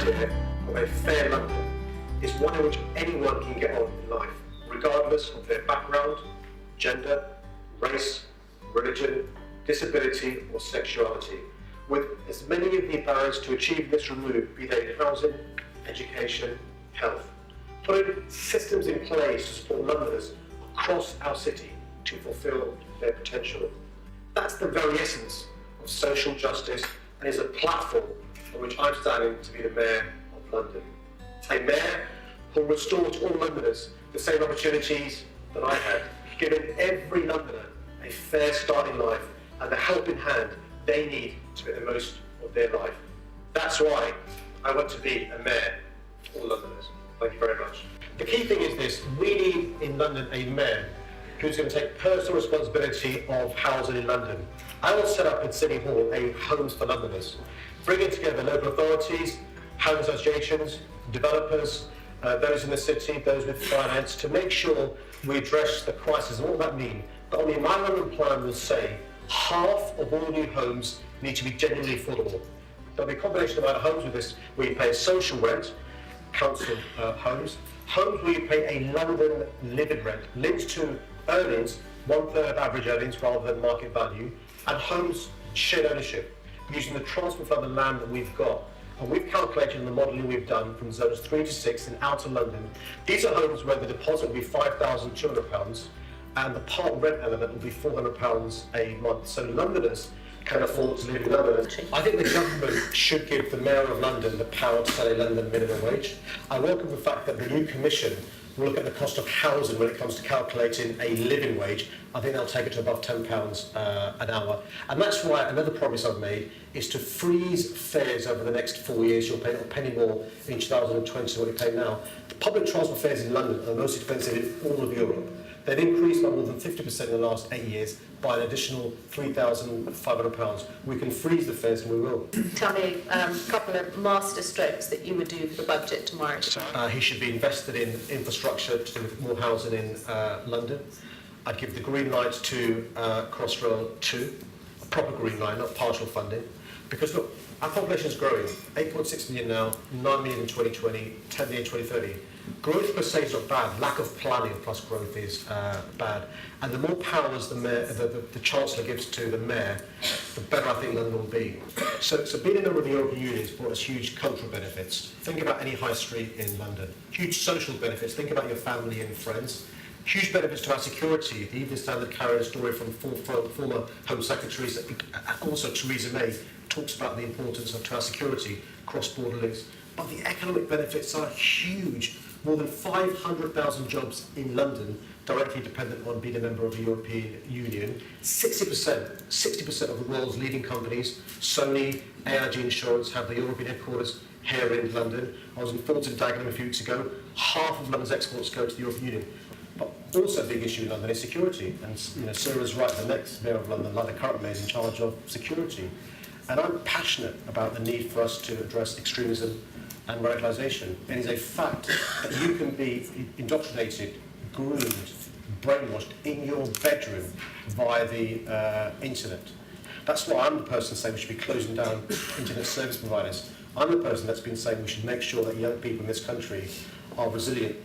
idea of a fair London is one in which anyone can get on in life, regardless of their background, gender, race, religion, disability or sexuality, with as many of the barriers to achieve this removed, be they in housing, education, health. Putting systems in place to support Londoners across our city to fulfil their potential. That's the very essence of social justice and is a platform on which I'm standing to be the Mayor of London. A Mayor who will restore to all Londoners the same opportunities that I had, giving every Londoner a fair start in life and the helping hand they need to make the most of their life. That's why I want to be a Mayor for all Londoners. Thank you very much. The key thing is this: we need in London a Mayor who's going to take personal responsibility of housing in London. I will set up at City Hall a Homes for Londoners, bringing together local authorities, housing associations, developers, those in the city, those with finance, to make sure we address the crisis. And what does that mean? That only my London plan will say half of all new homes need to be genuinely affordable. There'll be a combination of homes with this where you pay a social rent, council homes where you pay a London living rent linked to earnings, 1/3 of average earnings rather than market value, and homes shared ownership using the transfer of the land that we've got. And we've calculated in the modelling we've done from zones 3 to 6 in outer London. These are homes where the deposit will be £5,200 and the part rent element will be £400 a month. So Londoners can afford to live in London. I think the government should give the Mayor of London the power to set a London minimum wage. I welcome the fact that the new Commission will look at the cost of housing when it comes to calculating a living wage. I think they'll take it to above £10 an hour. And that's why another promise I've made is to freeze fares over the next 4 years. You'll pay a penny more in 2020 than what you pay now. The public transport fares in London are the most expensive in all of Europe. They've increased by more than 50% in the last 8 years by an additional £3,500. We can freeze the fares and we will. Tell me a couple of master strokes that you would do for the budget tomorrow. He should be invested in infrastructure to do with more housing in London. I'd give the green light to Crossrail 2, a proper green line, not partial funding. Because look, our population is growing, 8.6 million now, 9 million in 2020, 10 million in 2030. Growth per se is not bad. Lack of planning plus growth is bad. And the more powers the Chancellor gives to the Mayor, the better I think London will be. So being a member of the European Union has brought us huge contra benefits. Think about any high street in London. Huge social benefits. Think about your family and friends. Huge benefits to our security. The Evening Standard carried a story from former Home Secretaries, also Theresa May, talks about the importance to our security, cross-border links. But the economic benefits are huge. More than 500,000 jobs in London directly dependent on being a member of the European Union. 60% of the world's leading companies, Sony, AIG Insurance, have their European headquarters here in London. I was in Thornton Dagenham a few weeks ago. Half of London's exports go to the European Union. But also a big issue in London is security. And Sarah's right, the next Mayor of London, like the current Mayor, is in charge of security. And I'm passionate about the need for us to address extremism and radicalisation. It is a fact that you can be indoctrinated, groomed, brainwashed in your bedroom via the internet. That's why I'm the person saying we should be closing down internet service providers. I'm the person that's been saying we should make sure that young people in this country are resilient,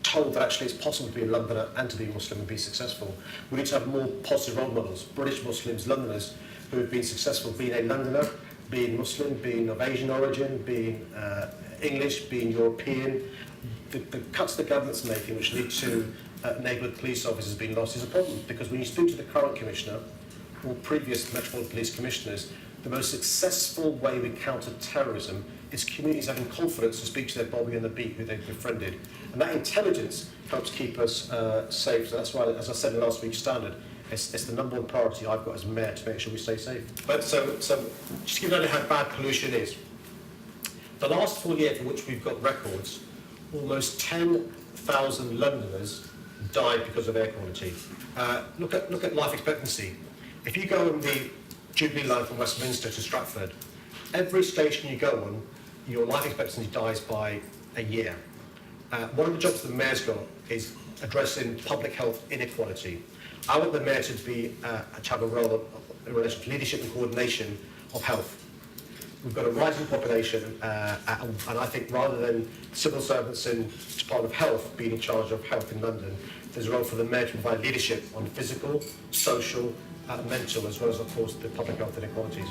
told that actually it's possible to be a Londoner and to be Muslim and be successful. We need to have more positive role models, British Muslims, Londoners, who have been successful being a Londoner, being Muslim, being of Asian origin, being English, being European. The cuts the government's making, which lead to neighbourhood police officers being lost, is a problem, because when you speak to the current Commissioner or previous Metropolitan Police Commissioners, the most successful way we counter terrorism is communities having confidence to speak to their Bobby and the Beat who they've befriended. And that intelligence helps keep us safe. So that's why, as I said in last week's Standard, it's the number one priority I've got as Mayor to make sure we stay safe. But so just to give you an idea how bad pollution is. The last full year for which we've got records, almost 10,000 Londoners died because of air quality. Look at life expectancy. If you go on the Jubilee line from Westminster to Stratford, every station you go on, your life expectancy dies by a year. One of the jobs the Mayor's got is addressing public health inequality. I want the Mayor to have a role in relation to leadership and coordination of health. we've got a rising population, and I think rather than civil servants in Department of Health being in charge of health in London, there's a role for the Mayor to provide leadership on physical, social, mental, as well as, of course, the public health inequalities.